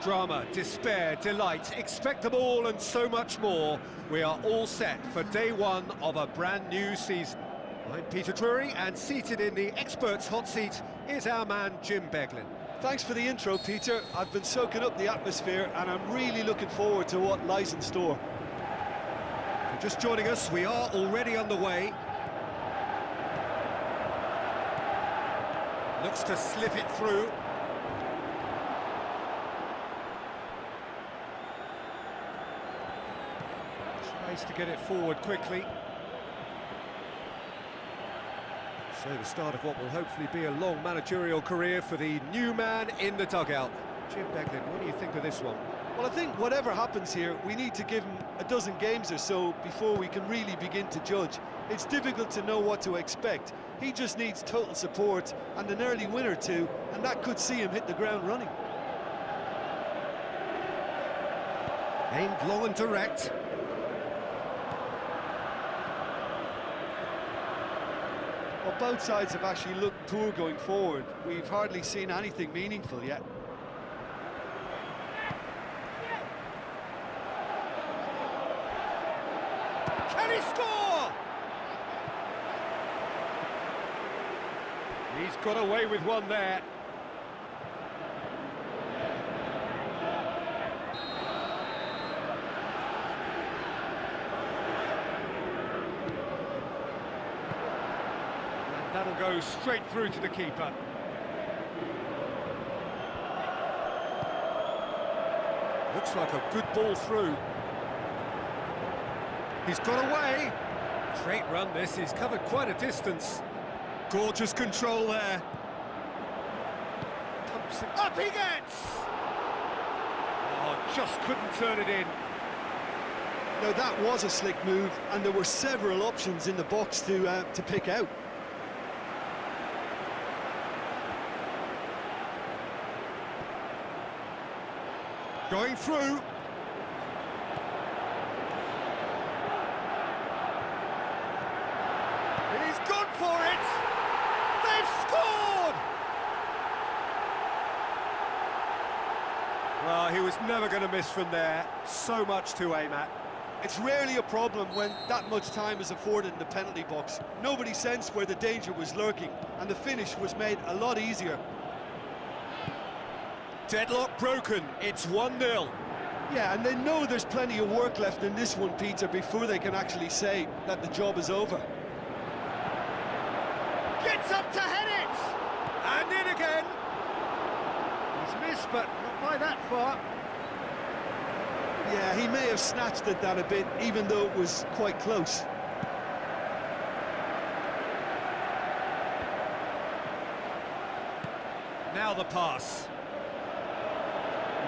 Drama, despair, delight, expect them all and so much more. We are all set for day one of a brand new season. I'm Peter Drury, and seated in the experts' hot seat is our man Jim Beglin. Thanks for the intro, Peter. I've been soaking up the atmosphere and I'm really looking forward to what lies in store. If you're just joining us, we are already underway. Looks to slip it through. Tries to get it forward quickly. So the start of what will hopefully be a long managerial career for the new man in the dugout. Jim Beglin, what do you think of this one? Well, I think whatever happens here, we need to give him a dozen games or so before we can really begin to judge. It's difficult to know what to expect. He just needs total support and an early win or two, and that could see him hit the ground running. Aimed long and direct. Well, both sides have actually looked poor going forward. We've hardly seen anything meaningful yet. Can he score? He's got away with one there. And that'll go straight through to the keeper. Looks like a good ball through. He's got away. Great run this, he's covered quite a distance. Gorgeous control there. Pumps it up, he gets! Oh, just couldn't turn it in. Now that was a slick move, and there were several options in the box to pick out. Going through. He's gone for it! They've scored! Well, he was never going to miss from there. So much to aim at. It's rarely a problem when that much time is afforded in the penalty box. Nobody sensed where the danger was lurking, and the finish was made a lot easier. Deadlock broken, it's 1-0. Yeah, and they know there's plenty of work left in this one, Peter, before they can actually say that the job is over. Gets up to head it! And in again! He's missed, but not by that far. Yeah, he may have snatched at that a bit, even though it was quite close. Now the pass.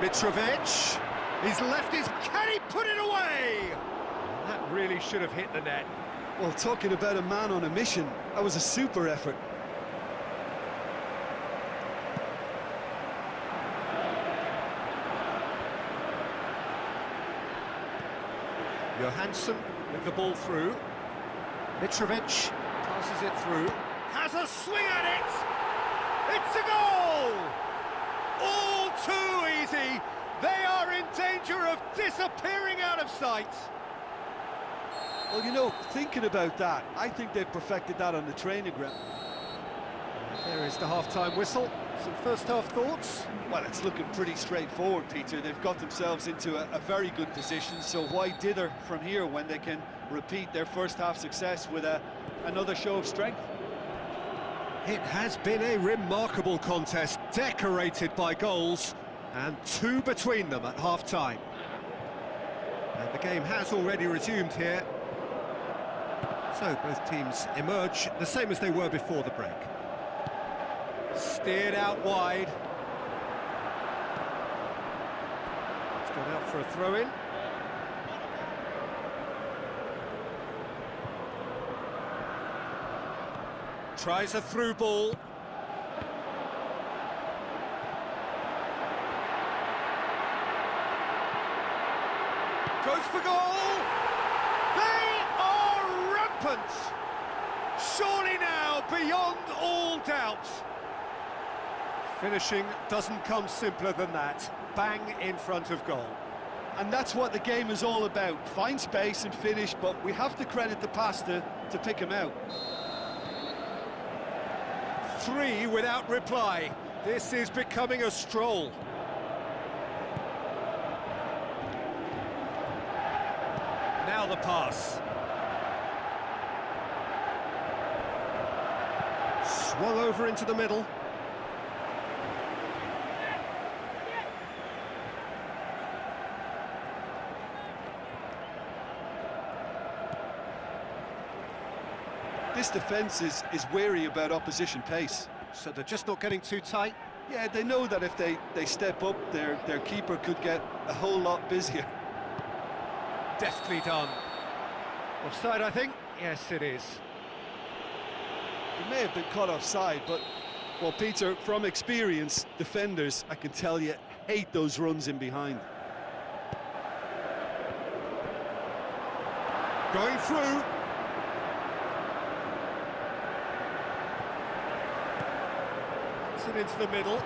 Mitrovic. He's left his... Can he put it away? That really should have hit the net. Well, talking about a man on a mission, that was a super effort. Johansson with the ball through. Mitrovic passes it through. Has a swing at it! It's a goal! All too easy! They are in danger of disappearing out of sight! Well, you know, thinking about that, I think they've perfected that on the training ground. There is the half-time whistle. Some first-half thoughts? Well, it's looking pretty straightforward, Peter. They've got themselves into a very good position, so why dither from here when they can repeat their first-half success with another show of strength? It has been a remarkable contest, decorated by goals, and two between them at half-time. And the game has already resumed here. So both teams emerge the same as they were before the break. Steered out wide. It's gone out for a throw-in. Tries a through ball. Goes for goal! They are rampant! Surely now, beyond all doubt. Finishing doesn't come simpler than that. Bang in front of goal. And that's what the game is all about. Find space and finish, but we have to credit the pass to pick him out. 3 without reply. This is becoming a stroll. Now the pass. Swung over into the middle. This defence is wary about opposition pace. So they're just not getting too tight. Yeah, they know that if they step up, their keeper could get a whole lot busier. Deftly done. Offside, I think? Yes, it is. He may have been caught offside, but, well, Peter, from experience, defenders, I can tell you, hate those runs in behind. Going through. It's it into the middle.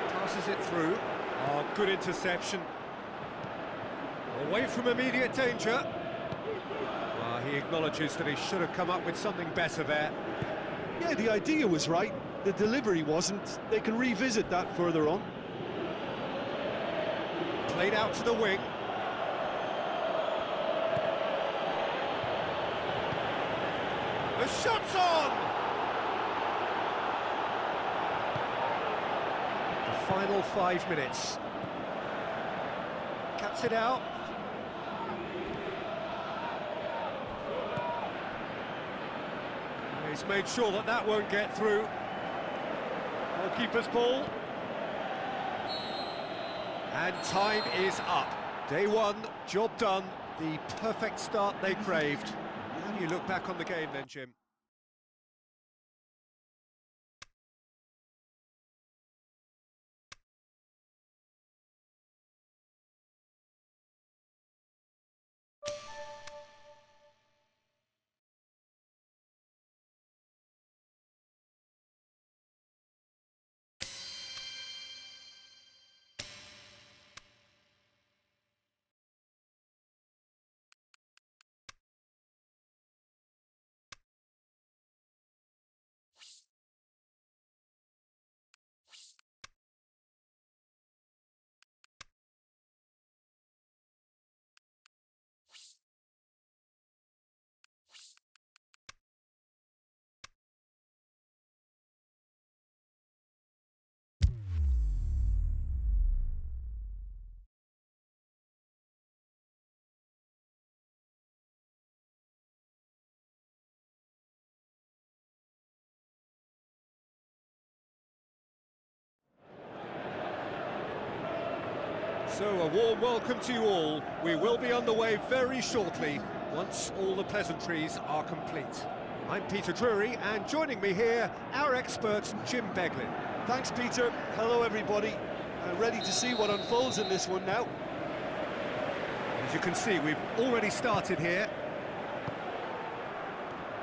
Passes it through. Oh, good interception. Away from immediate danger. He acknowledges that he should have come up with something better there. Yeah, the idea was right. The delivery wasn't. They can revisit that further on. Played out to the wing. The shot's on! The final 5 minutes. Cuts it out. He's made sure that that won't get through. Goalkeeper's ball. And time is up. Day one, job done. The perfect start they craved. How do you look back on the game then, Jim? So a warm welcome to you all. We will be on the way very shortly, once all the pleasantries are complete. I'm Peter Drury, and joining me here, our expert, Jim Beglin. Thanks, Peter. Hello, everybody. Ready to see what unfolds in this one now. As you can see, we've already started here.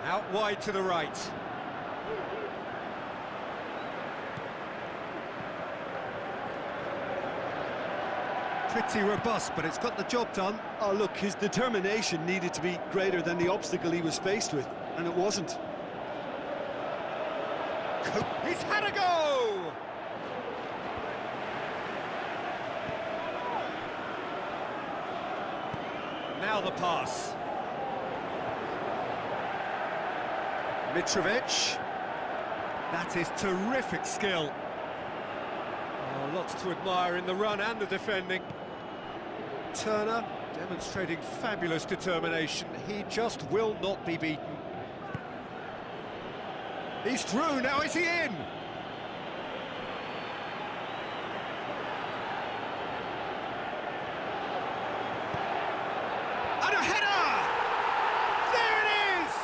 Out wide to the right. Pretty robust, but it's got the job done. Oh, look, his determination needed to be greater than the obstacle he was faced with, and it wasn't. He's had a go! Now the pass. Mitrovic. That is terrific skill. Oh, lots to admire in the run and the defending. Turner demonstrating fabulous determination. He just will not be beaten. He's through, now is he in? And a header! There it is!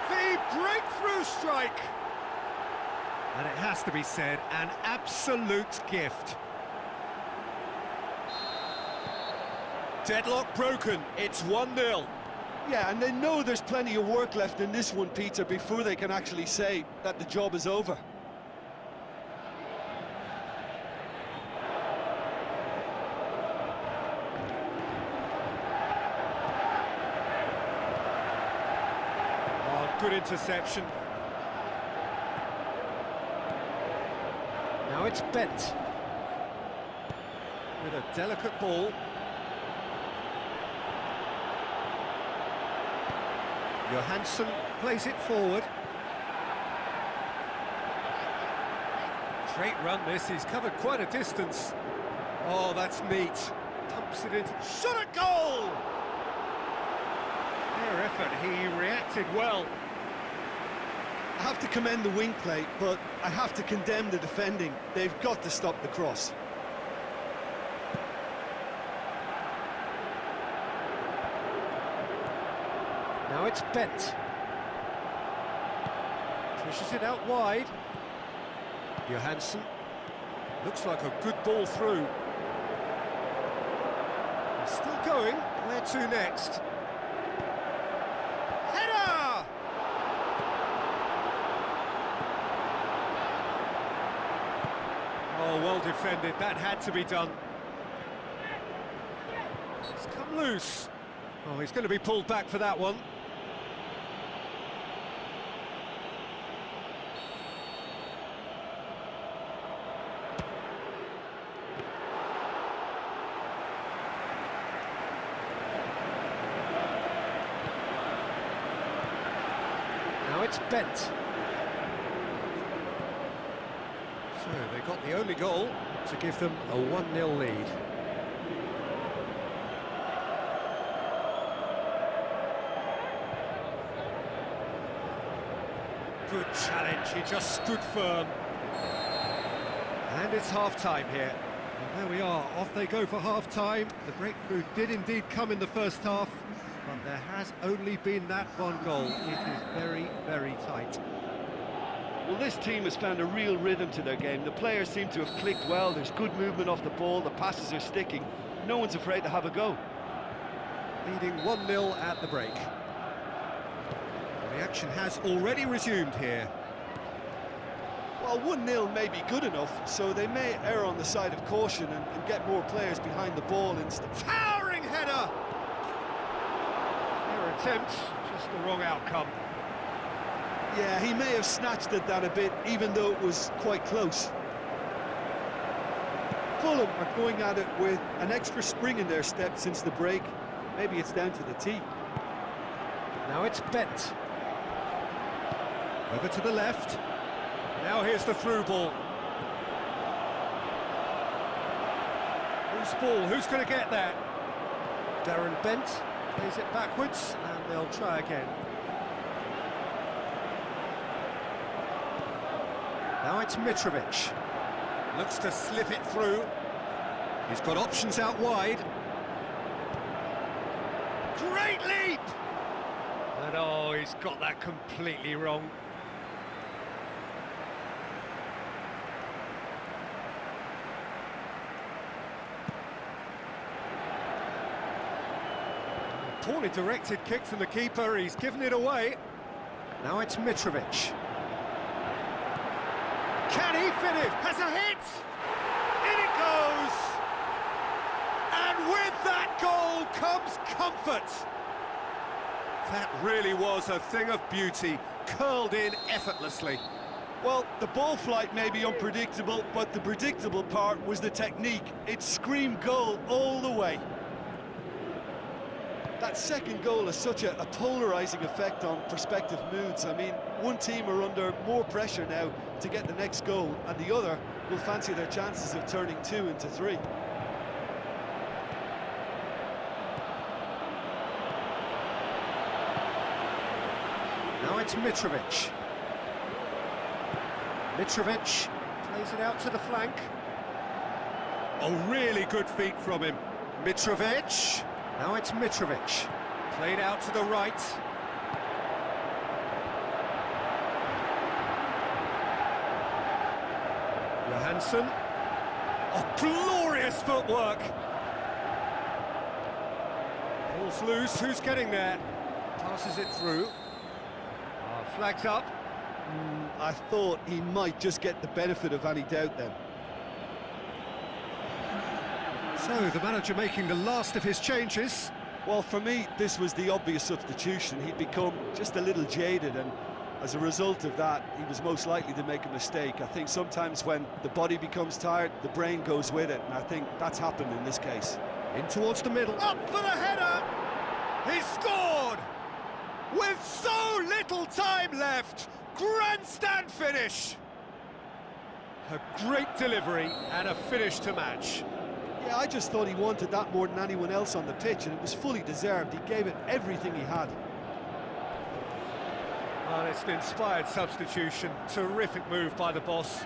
The breakthrough strike! And it has to be said, an absolute gift. Deadlock broken, it's 1-0. Yeah, and they know there's plenty of work left in this one, Peter, before they can actually say that the job is over. Oh, good interception. Now it's Bent. With a delicate ball. Johansson plays it forward. Great run this, he's covered quite a distance. Oh, that's neat. Pumps it into... Shot at goal! Fair effort, he reacted well. I have to commend the wing play, but I have to condemn the defending. They've got to stop the cross. Now it's Bent. Pushes it out wide. Johansson. Looks like a good ball through. Still going. Where to next? Header! Oh, well defended. That had to be done. It's come loose. Oh, he's going to be pulled back for that one. Now it's Bent. So they got the only goal to give them a 1-0 lead. Good challenge, he just stood firm. And it's half-time here. And there we are, off they go for half-time. The breakthrough did indeed come in the first half, but there has only been that one goal. It is very, very tight. Well, this team has found a real rhythm to their game. The players seem to have clicked well. There's good movement off the ball, the passes are sticking. No one's afraid to have a go. Leading 1-0 at the break. The action has already resumed here. Well, 1-0 may be good enough, so they may err on the side of caution and get more players behind the ball instead. Towering header! Fair attempt, just the wrong outcome. Yeah, he may have snatched at that a bit, even though it was quite close. Fulham are going at it with an extra spring in their step since the break. Maybe it's down to the tee. Now it's Bent. Over to the left. Now here's the through ball. Loose ball, who's going to get that? Darren Bent plays it backwards, and they'll try again. Now it's Mitrovic. Looks to slip it through. He's got options out wide. Great leap! And oh, he's got that completely wrong. Poorly directed kick from the keeper, he's given it away. Now it's Mitrovic. Can he finish? Has a hit! In it goes! And with that goal comes comfort. That really was a thing of beauty, curled in effortlessly. Well, the ball flight may be unpredictable, but the predictable part was the technique. It screamed goal all the way. That second goal has such a polarising effect on prospective moods. I mean, one team are under more pressure now to get the next goal, and the other will fancy their chances of turning 2 into 3. Now it's Mitrovic. Mitrovic plays it out to the flank. Oh, really good feet from him. Mitrovic. Now it's Mitrovic. Played out to the right. Johansson. Oh, glorious footwork. Ball's loose, who's getting there? Passes it through. Flags up. I thought he might just get the benefit of any doubt then. So, the manager making the last of his changes. Well, for me, this was the obvious substitution. He'd become just a little jaded, and as a result of that, he was most likely to make a mistake. I think sometimes when the body becomes tired, the brain goes with it, and I think that's happened in this case. In towards the middle. Up for the header! He scored! With so little time left! Grandstand finish! A great delivery and a finish to match. Yeah, I just thought he wanted that more than anyone else on the pitch, and it was fully deserved. He gave it everything he had. Well, it's an inspired substitution. Terrific move by the boss.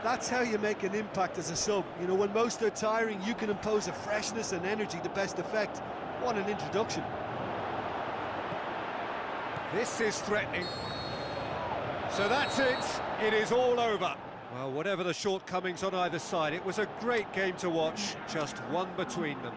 That's how you make an impact as a sub. You know, when most are tiring, you can impose a freshness and energy to best effect. What an introduction. This is threatening. So that's it. It is all over. Well, whatever the shortcomings on either side, it was a great game to watch, just one between them.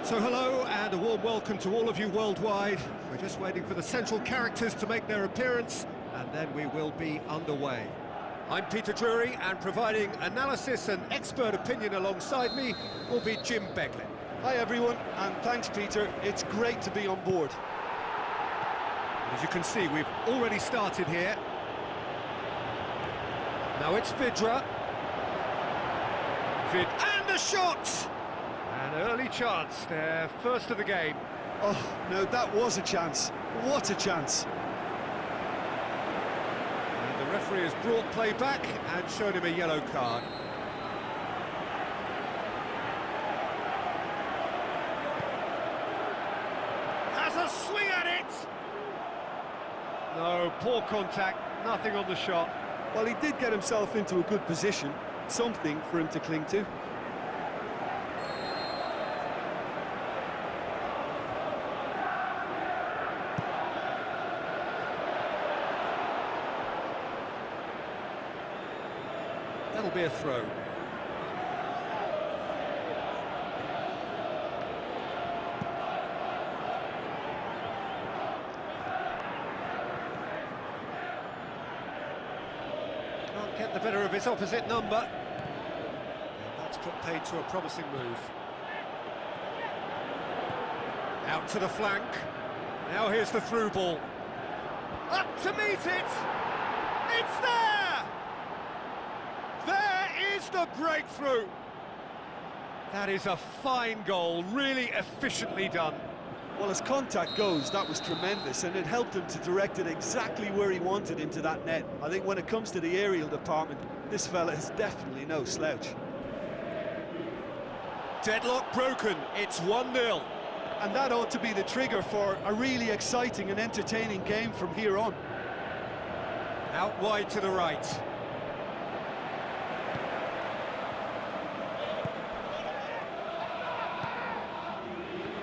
So hello and a warm welcome to all of you worldwide. We're just waiting for the central characters to make their appearance and then we will be underway. I'm Peter Drury and providing analysis and expert opinion alongside me will be Jim Beglin. Hi everyone, and thanks Peter, it's great to be on board. As you can see, we've already started here. Now it's Vydra. And a shot! An early chance, their first of the game. Oh, no, that was a chance. What a chance. And the referee has brought play back and shown him a yellow card. Has a swing at it! No, poor contact, nothing on the shot. Well, he did get himself into a good position, something for him to cling to. That'll be a throw. Can't get the better of his opposite number. And that's put paid to a promising move. Out to the flank. Now here's the through ball. Up to meet it! It's there! There is the breakthrough! That is a fine goal, really efficiently done. Well, as contact goes, that was tremendous, and it helped him to direct it exactly where he wanted into that net. I think when it comes to the aerial department, this fella is definitely no slouch. Deadlock broken, it's 1-0. And that ought to be the trigger for a really exciting and entertaining game from here on. Out wide to the right.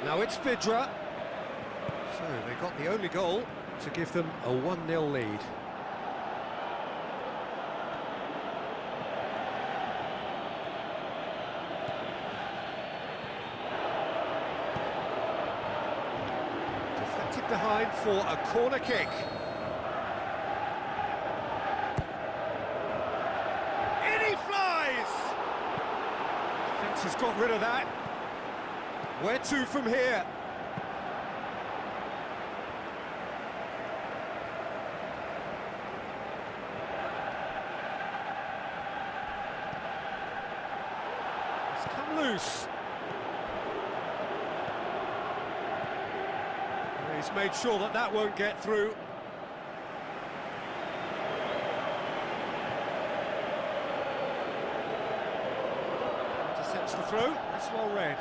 Now it's Vydra. So they got the only goal to give them a 1-0 lead. Deflected behind for a corner kick. In he flies! Fence has got rid of that. Where to from here? It's come loose. He's made sure that that won't get through. Intercepts the throw. That's well read.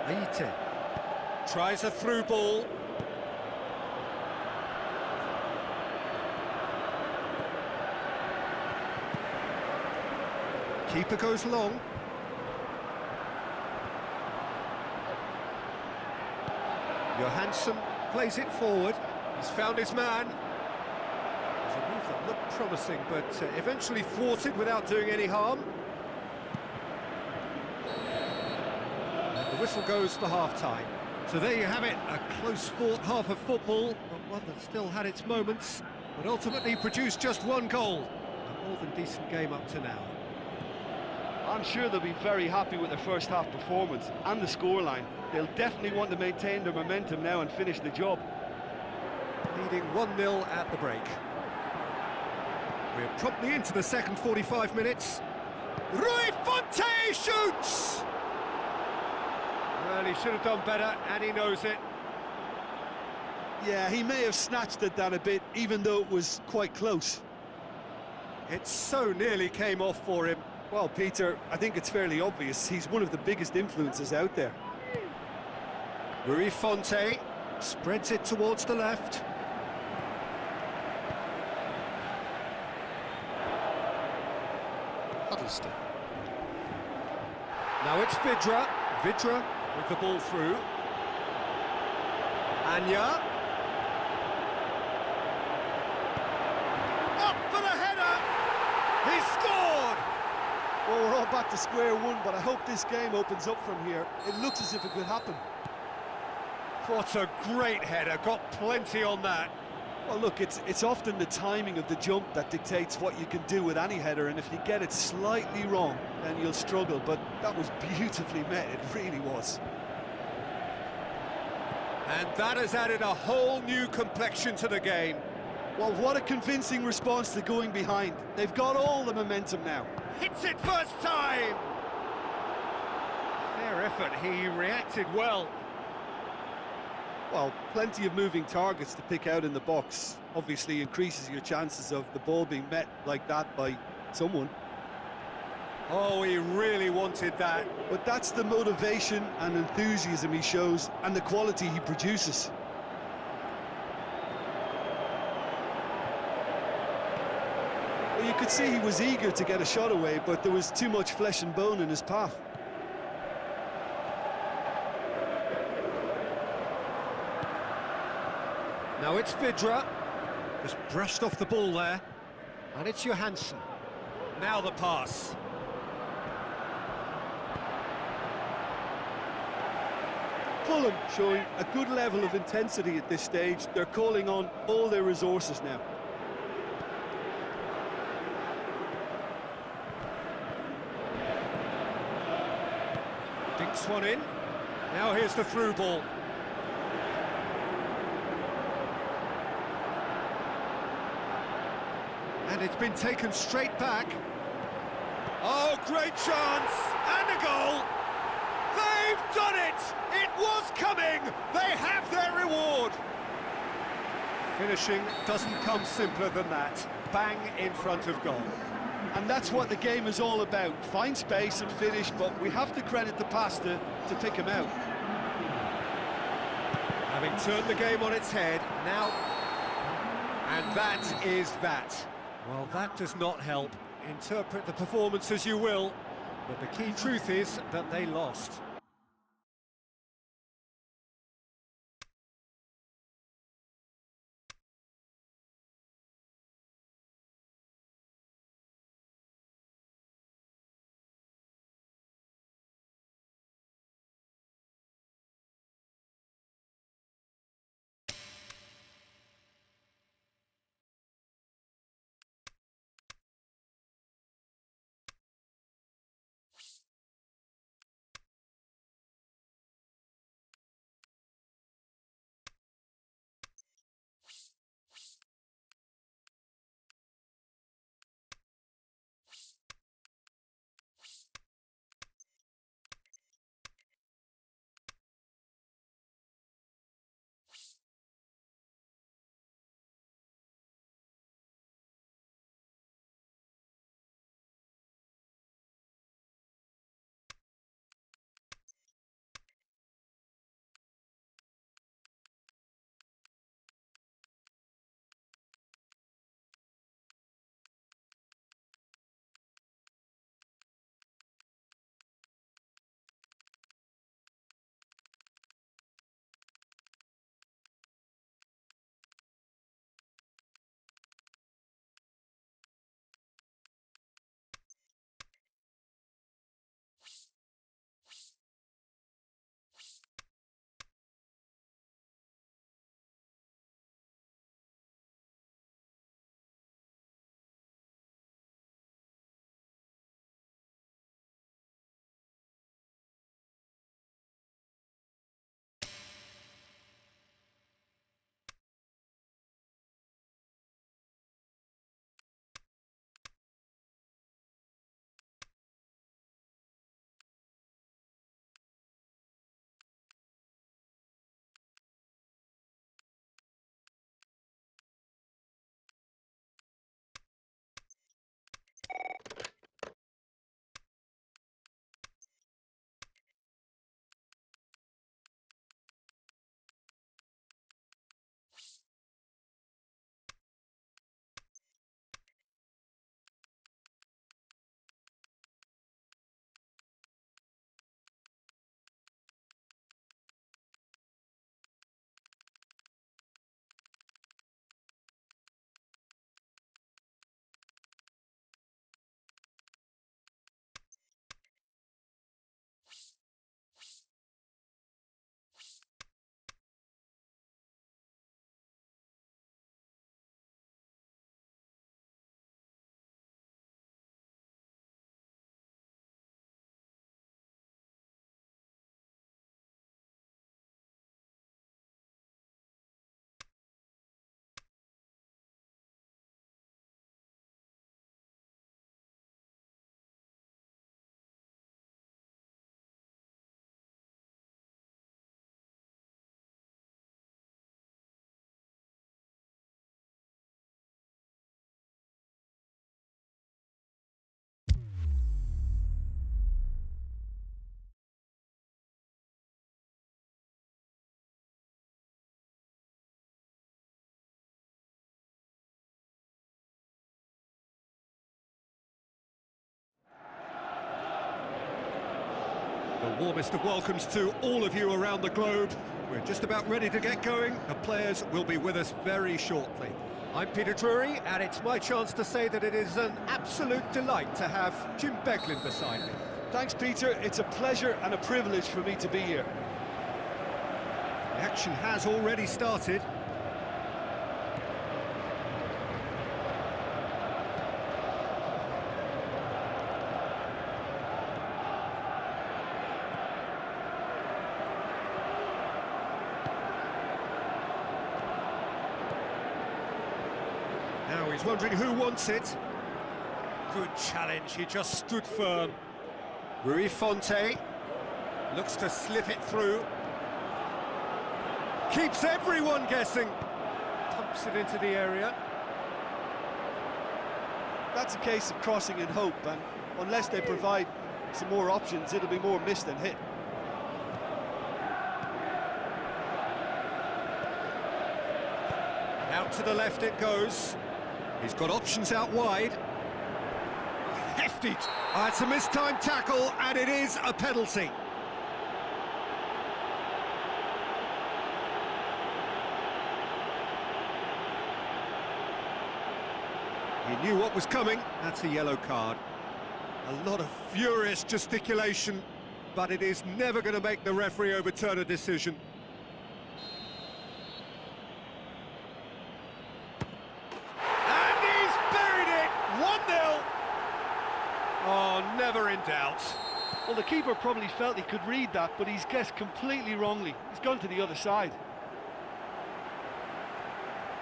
Aite tries a through ball. Keeper goes long. Johansson plays it forward. He's found his man. It was a move that looked promising, but eventually thwarted without doing any harm. The whistle goes for half-time. So there you have it, a close-fought half of football, but one that still had its moments, but ultimately produced just one goal. A more than decent game up to now. I'm sure they'll be very happy with their first half performance and the scoreline. They'll definitely want to maintain their momentum now and finish the job. Leading 1-0 at the break. We're promptly into the second 45 minutes. Rui Fonte shoots! Well, he should have done better, and he knows it. Yeah, he may have snatched it down a bit, even though it was quite close. It so nearly came off for him. Well, Peter, I think it's fairly obvious. He's one of the biggest influences out there. Rui Fonte spreads it towards the left. Huddleston. Now it's Vydra. Vydra with the ball through. Anya. Up for the header! He scored! Well, we're all back to square one, but I hope this game opens up from here. It looks as if it could happen. What a great header, got plenty on that. Well, look, it's often the timing of the jump that dictates what you can do with any header, and if you get it slightly wrong, then you'll struggle, but that was beautifully met, it really was. And that has added a whole new complexion to the game. Well, what a convincing response to going behind. They've got all the momentum now. Hits it first time! Fair effort, he reacted well. Well, plenty of moving targets to pick out in the box. Obviously increases your chances of the ball being met like that by someone. Oh, he really wanted that. But that's the motivation and enthusiasm he shows and the quality he produces. Well, you could see he was eager to get a shot away, but there was too much flesh and bone in his path. Now it's Vydra, just brushed off the ball there, and it's Johansson. Now the pass. Fulham showing a good level of intensity at this stage. They're calling on all their resources now. Dinks one in. Now here's the through ball. And it's been taken straight back. Oh, great chance! And a goal! They've done it! It was coming! They have their reward! Finishing doesn't come simpler than that. Bang in front of goal. And that's what the game is all about. Find space and finish, but we have to credit the passer to pick him out. Having turned the game on its head, now... And that is that. Well, that does not help. Interpret the performance as you will, but the key truth is that they lost. The warmest of welcomes to all of you around the globe. We're just about ready to get going. The players will be with us very shortly. I'm Peter Drury, and it's my chance to say that it is an absolute delight to have Jim Beglin beside me. Thanks, Peter. It's a pleasure and a privilege for me to be here. The action has already started. Now he's wondering who wants it. Good challenge, he just stood firm. Rui Fonte looks to slip it through. Keeps everyone guessing. Pumps it into the area. That's a case of crossing in hope, and unless they provide some more options, it'll be more miss than hit. Out to the left it goes. He's got options out wide. Hefty. It's a mistimed tackle, and it is a penalty. He knew what was coming. That's a yellow card. A lot of furious gesticulation, but it is never going to make the referee overturn a decision. Oh, never in doubt. Well, the keeper probably felt he could read that, but he's guessed completely wrongly. He's gone to the other side.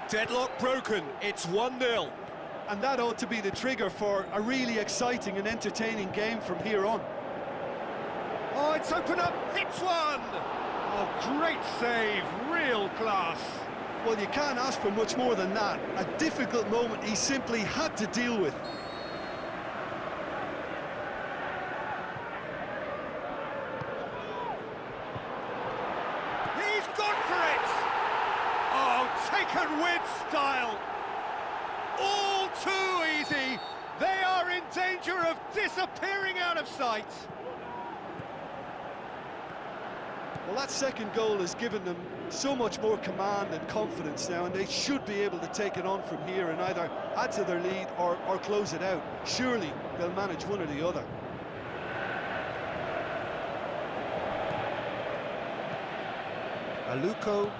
Deadlock broken, it's 1-0. And that ought to be the trigger for a really exciting and entertaining game from here on. Oh, it's open up, hits one! Oh, great save, real class. Well, you can't ask for much more than that. A difficult moment he simply had to deal with. Taken with style. All too easy. They are in danger of disappearing out of sight. Well, that second goal has given them so much more command and confidence now, and they should be able to take it on from here and either add to their lead or close it out. Surely they'll manage one or the other. Aluko.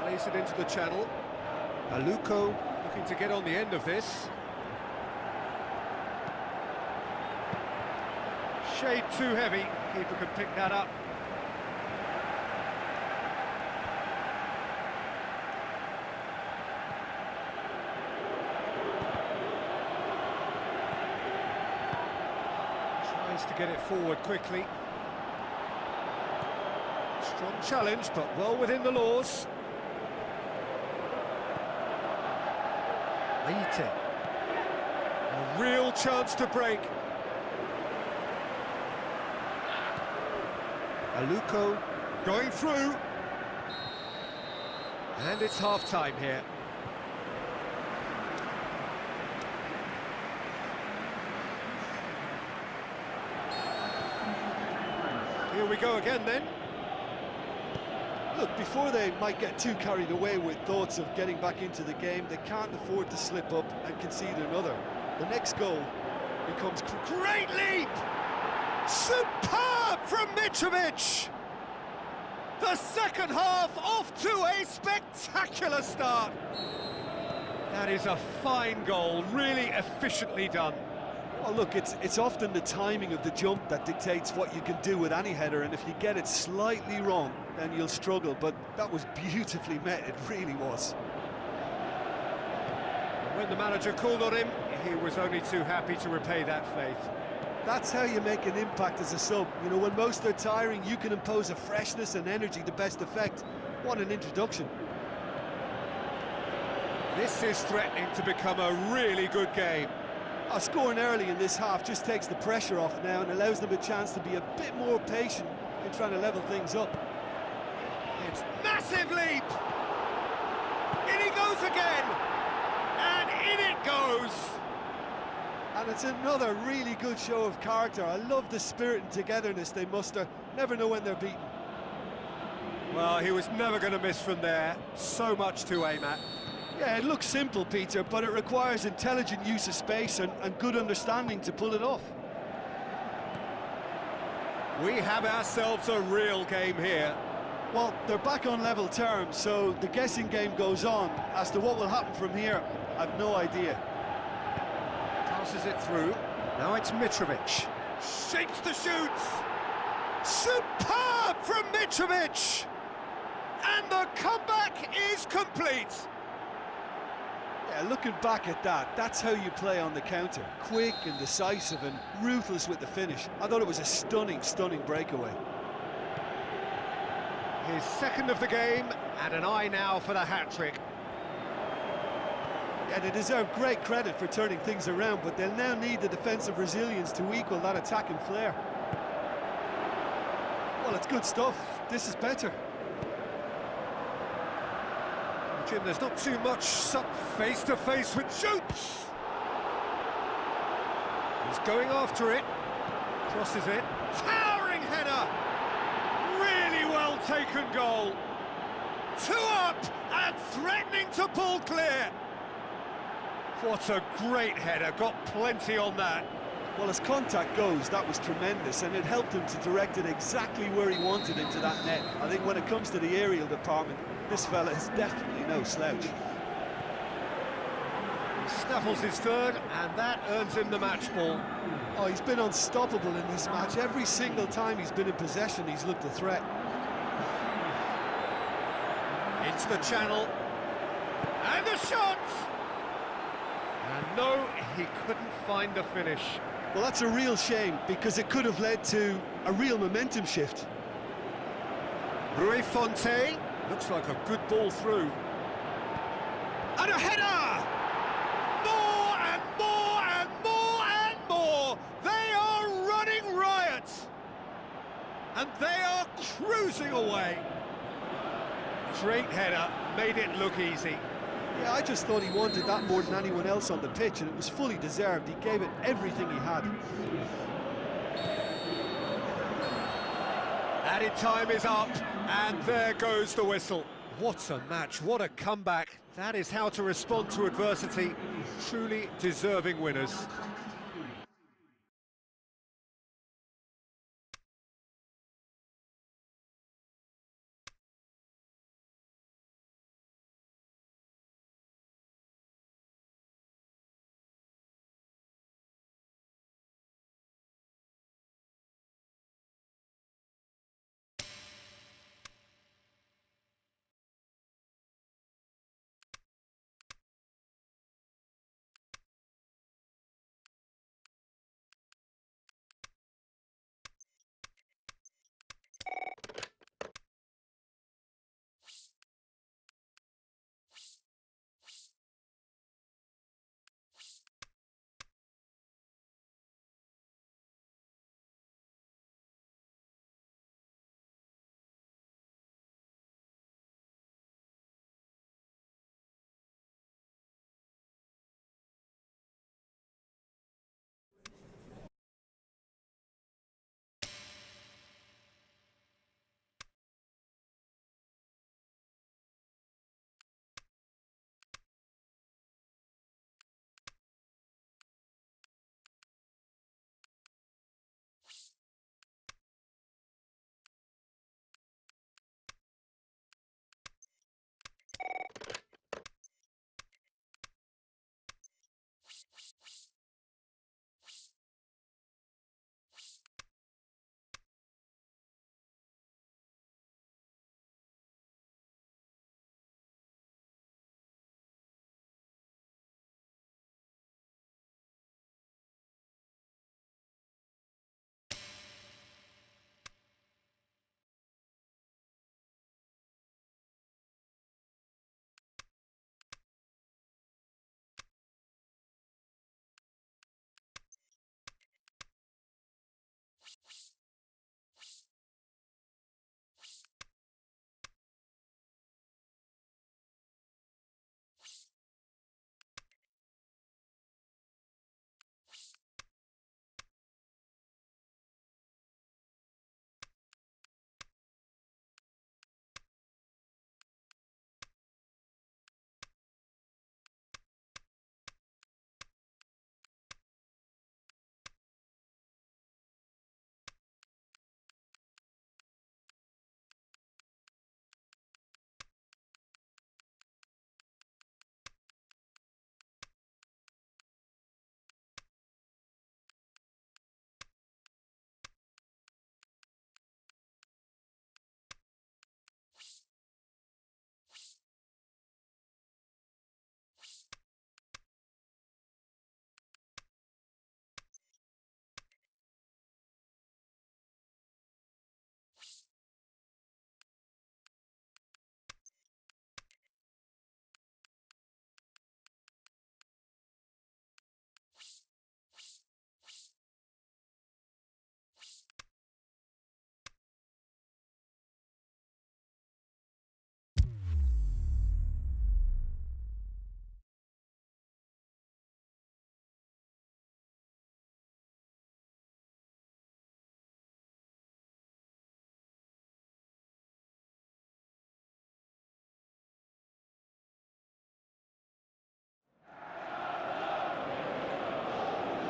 Plays it into the channel. Aluko looking to get on the end of this. Shade too heavy. Keeper can pick that up. Tries to get it forward quickly. Strong challenge, but well within the laws. Aite. A real chance to break. Aluko going through. And it's half-time here. Here we go again then. Look, before they might get too carried away with thoughts of getting back into the game, they can't afford to slip up and concede another. The next goal becomes... Great leap! Superb from Mitrovic! The second half off to a spectacular start. That is a fine goal, really efficiently done. Well, look, it's often the timing of the jump that dictates what you can do with any header, and if you get it slightly wrong, then you'll struggle, but that was beautifully met, it really was. When the manager called on him, he was only too happy to repay that faith. That's how you make an impact as a sub. You know, when most are tiring, you can impose a freshness and energy to best effect. What an introduction. This is threatening to become a really good game. Scoring early in this half just takes the pressure off now and allows them a chance to be a bit more patient in trying to level things up. It's massive leap! In he goes again! And in it goes! And it's another really good show of character. I love the spirit and togetherness they muster. Never know when they're beaten. Well, he was never going to miss from there. So much to aim at. Yeah, it looks simple, Peter, but it requires intelligent use of space and good understanding to pull it off. We have ourselves a real game here. Well, they're back on level terms, so the guessing game goes on. As to what will happen from here, I've no idea. Passes it through. Now it's Mitrovic. Shapes the shoots. Superb from Mitrovic! And the comeback is complete. Yeah, looking back at that, that's how you play on the counter. Quick and decisive and ruthless with the finish. I thought it was a stunning, stunning breakaway. His second of the game, and an eye now for the hat-trick. Yeah, they deserve great credit for turning things around, but they'll now need the defensive resilience to equal that attacking flair. Well, it's good stuff. This is better. Jim, there's not too much face-to-face with shoots. He's going after it. Crosses it. Towering header. Really well taken goal. 2 up and threatening to pull clear. What a great header. Got plenty on that. Well, as contact goes, that was tremendous, and it helped him to direct it exactly where he wanted into that net. I think when it comes to the aerial department, this fella is definitely no slouch. He snaffles his third, and that earns him the match ball. Oh, he's been unstoppable in this match. Every single time he's been in possession, he's looked a threat. Into the channel. And the shot! And no, he couldn't find the finish. Well, that's a real shame, because it could have led to a real momentum shift. Rui Fonte. Looks like a good ball through. And a header! More and more and more and more! They are running riot! And they are cruising away. Great header, made it look easy. Yeah, I just thought he wanted that more than anyone else on the pitch, and it was fully deserved. He gave it everything he had. Added time is up, and there goes the whistle. What a match, what a comeback. That is how to respond to adversity. Truly deserving winners.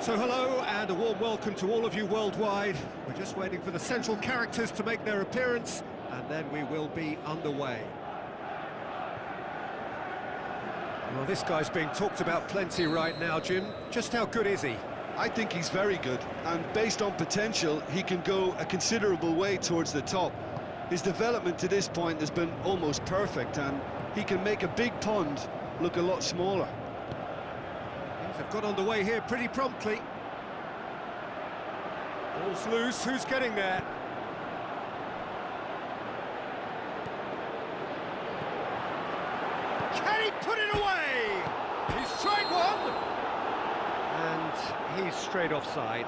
So hello and a warm welcome to all of you worldwide. We're just waiting for the central characters to make their appearance and then we will be underway. Well, this guy's being talked about plenty right now, Jim. Just how good is he? I think he's very good, and based on potential, he can go a considerable way towards the top. His development to this point has been almost perfect, and he can make a big pond look a lot smaller. Things have got underway here pretty promptly. Ball's loose, who's getting there? Can he put it away? He's tried one! And he's straight offside.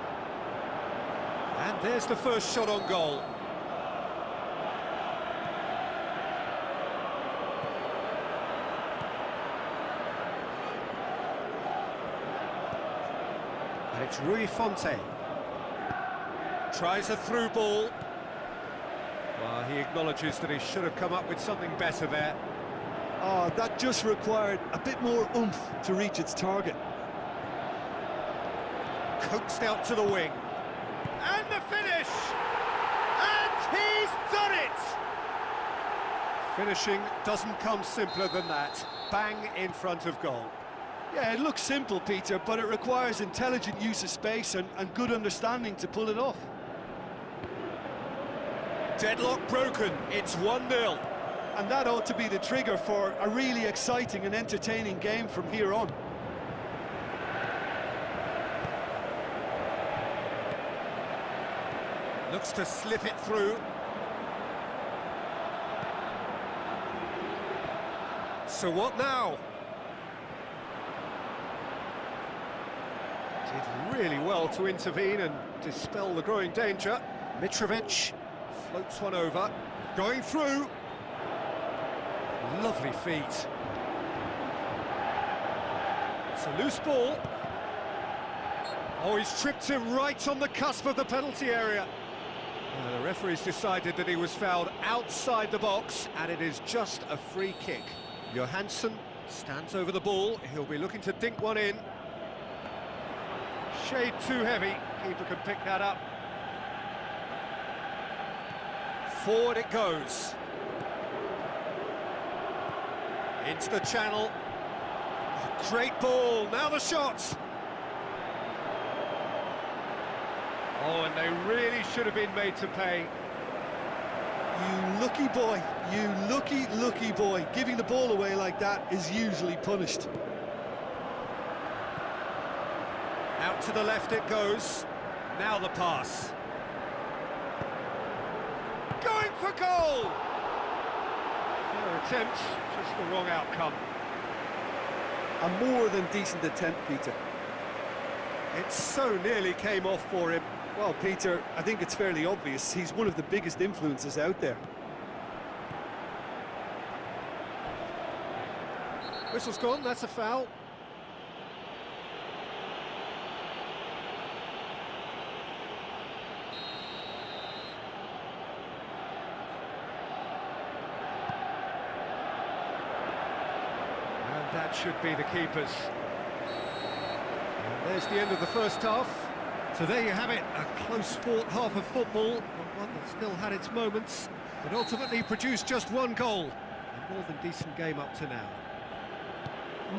And there's the first shot on goal. And it's Rui Fonte. Tries a through ball. Well, he acknowledges that he should have come up with something better there. Oh, that just required a bit more oomph to reach its target. Coaxed out to the wing. And the finish! And he's done it! Finishing doesn't come simpler than that. Bang in front of goal. Yeah, it looks simple, Peter, but it requires intelligent use of space and good understanding to pull it off. Deadlock broken, it's 1-0. And that ought to be the trigger for a really exciting and entertaining game from here on. Looks to slip it through. So what now? Did really well to intervene and dispel the growing danger. Mitrovic floats one over, going through. Lovely feet. It's a loose ball. Oh, he's tripped him right on the cusp of the penalty area. The referee's decided that he was fouled outside the box, and it is just a free kick. Johansson stands over the ball. He'll be looking to dink one in. Shade too heavy. Keeper can pick that up. Forward it goes. Into the channel. Great ball. Now the shots. Oh, and they really should have been made to pay. You lucky boy, you lucky boy. Giving the ball away like that is usually punished. Out to the left it goes. Now the pass. Going for goal! Fair attempt, just the wrong outcome. A more than decent attempt, Peter. It so nearly came off for him. Well, Peter, I think it's fairly obvious. He's one of the biggest influences out there. Whistle's gone, that's a foul. And that should be the keepers. And there's the end of the first half. So there you have it, a close-fought half of football, but one that still had its moments, but ultimately produced just one goal. A more than decent game up to now.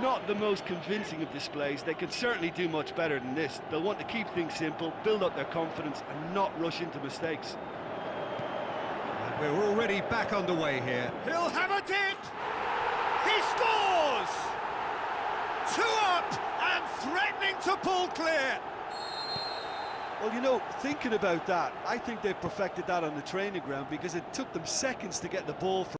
Not the most convincing of displays. They could certainly do much better than this. They'll want to keep things simple, build up their confidence, and not rush into mistakes. And we're already back underway here. He'll have a dip! He scores! 2 up and threatening to pull clear. Well, you know, thinking about that, I think they've perfected that on the training ground because it took them seconds to get the ball from